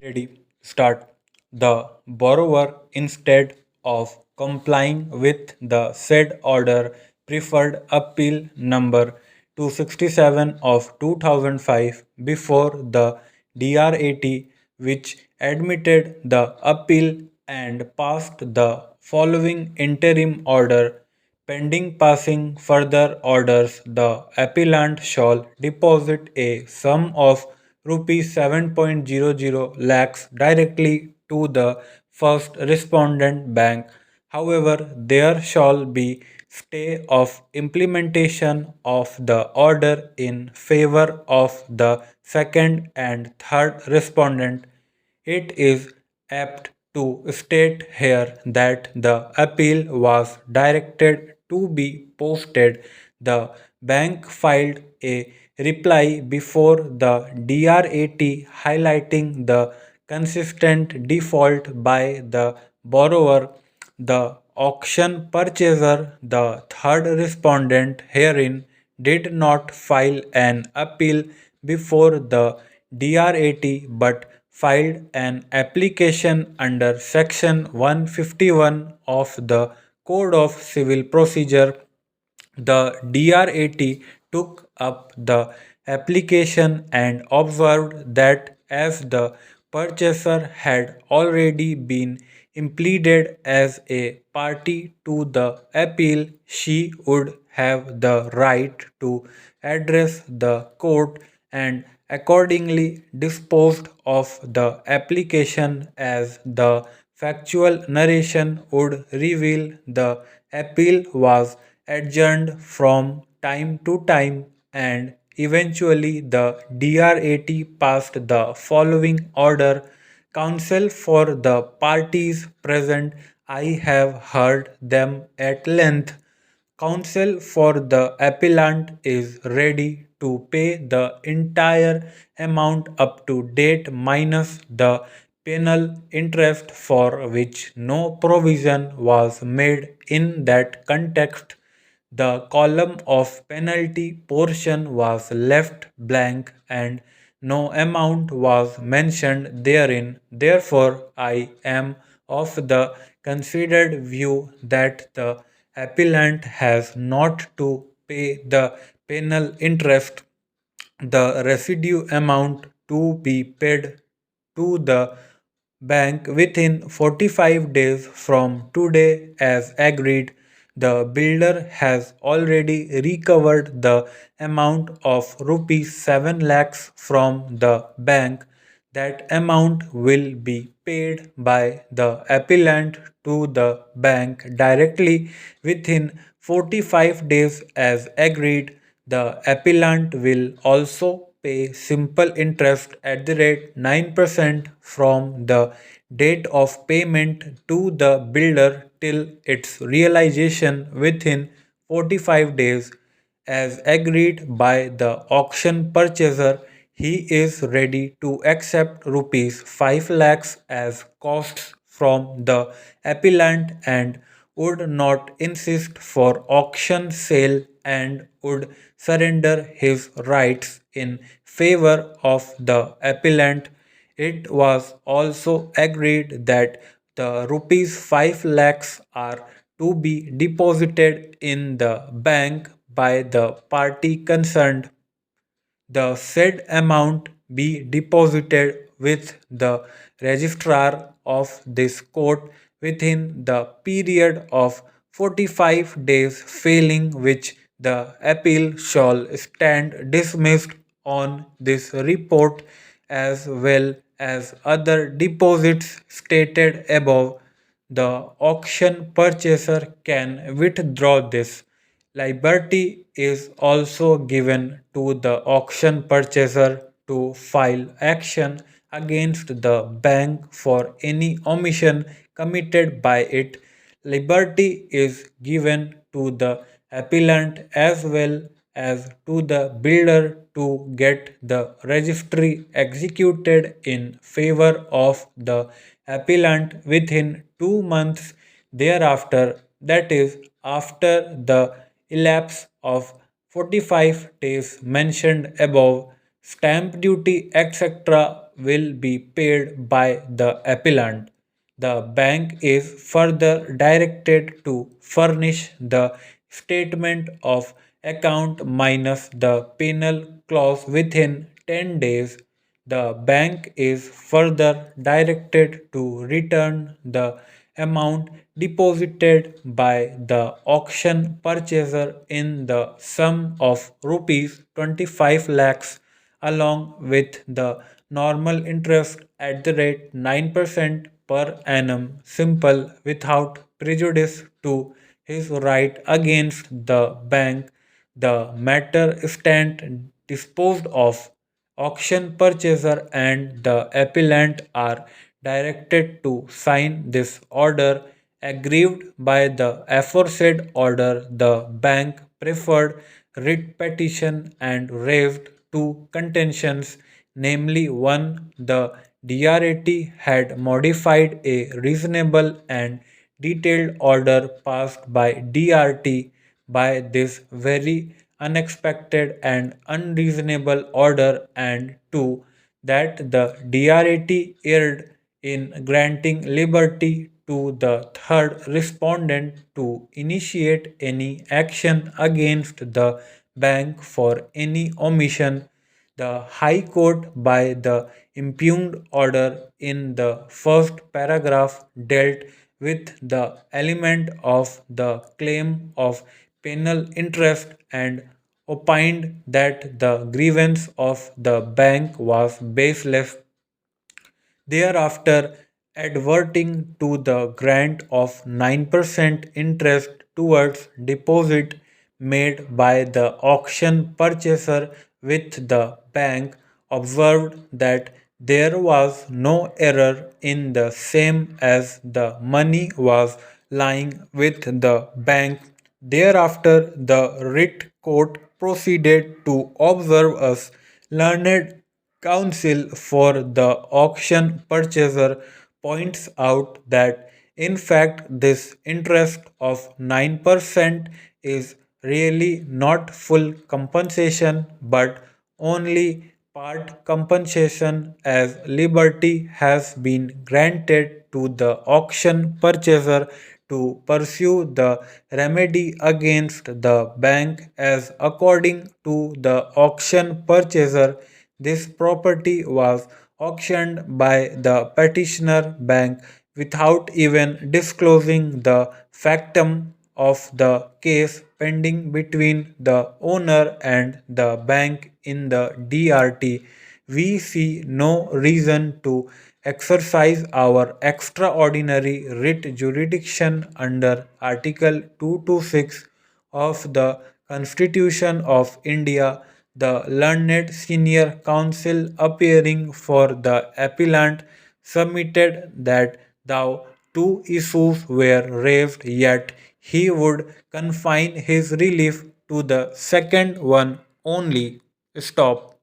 Ready, start. The borrower, instead of complying with the said order, preferred appeal number 267 of 2005 before the DRAT, which admitted the appeal and passed the following interim order. Pending passing further orders, the appellant shall deposit a sum of rupees 7.00 lakhs directly to the first respondent bank. However, there shall be stay of implementation of the order in favor of the second and third respondent. It is apt to state here that the appeal was directed to be posted. The bank filed a reply before the DRAT highlighting the consistent default by the borrower, the auction purchaser. The third respondent herein did not file an appeal before the DRAT but filed an application under section 151 of the Code of Civil Procedure. The DRAT took up the application and observed that as the purchaser had already been impleaded as a party to the appeal, she would have the right to address the court and accordingly disposed of the application as the factual narration would reveal. The appeal was adjourned from time to time and eventually the DRAT passed the following order. Counsel for the parties present, I have heard them at length. Counsel for the appellant is ready to pay the entire amount up to date minus the penal interest for which no provision was made in that context. The column of penalty portion was left blank and no amount was mentioned therein. Therefore, I am of the considered view that the appellant has not to pay the penal interest. The residue amount to be paid to the bank within 45 days from today as agreed. The builder has already recovered the amount of rupees 7 lakhs from the bank. That amount will be paid by the appellant to the bank directly within 45 days as agreed. The appellant will also pay simple interest at the rate 9% from the date of payment to the builder till its realization within 45 days as agreed by the auction purchaser. He is ready to accept rupees 5 lakhs as costs from the appellant and would not insist for auction sale and would surrender his rights in favor of the appellant. It was also agreed that the rupees 5 lakhs are to be deposited in the bank by the party concerned. The said amount be deposited with the registrar of this court within the period of 45 days, failing which the appeal shall stand dismissed on this report as well as other deposits stated above. The auction purchaser can withdraw this. Liberty is also given to the auction purchaser to file action against the bank for any omission committed by it. Liberty is given to the appellant as well as to the builder to get the registry executed in favor of the appellant within 2 months thereafter, that is, after the elapse of 45 days mentioned above. Stamp duty etc. will be paid by the appellant. The bank is further directed to furnish the statement of account minus the penal clause within 10 days. The bank is further directed to return the amount deposited by the auction purchaser in the sum of rupees 25 lakhs along with the normal interest at the rate 9% per annum simple without prejudice to his right against the bank. The matter stand disposed of. Auction purchaser and the appellant are directed to sign this order. Aggrieved by the aforesaid order, the bank preferred writ petition and raised two contentions, namely one, the DRAT had modified a reasonable and detailed order passed by DRT. By this very unexpected and unreasonable order, and 2. That the DRAT erred in granting liberty to the third respondent to initiate any action against the bank for any omission. The High Court, by the impugned order in the first paragraph, dealt with the element of the claim of penal interest and opined that the grievance of the bank was baseless. Thereafter, adverting to the grant of 9% interest towards deposit made by the auction purchaser with the bank, observed that there was no error in the same as the money was lying with the bank. Thereafter, the writ court proceeded to observe as learned counsel for the auction purchaser points out that in fact this interest of 9% is really not full compensation but only part compensation, as liberty has been granted to the auction purchaser to pursue the remedy against the bank, as according to the auction purchaser this property was auctioned by the petitioner bank without even disclosing the factum of the case pending between the owner and the bank in the DRT. We see no reason to exercise our extraordinary writ jurisdiction under Article 226 of the Constitution of India. The learned senior counsel appearing for the appellant submitted that though two issues were raised, yet he would confine his relief to the second one only. Stop.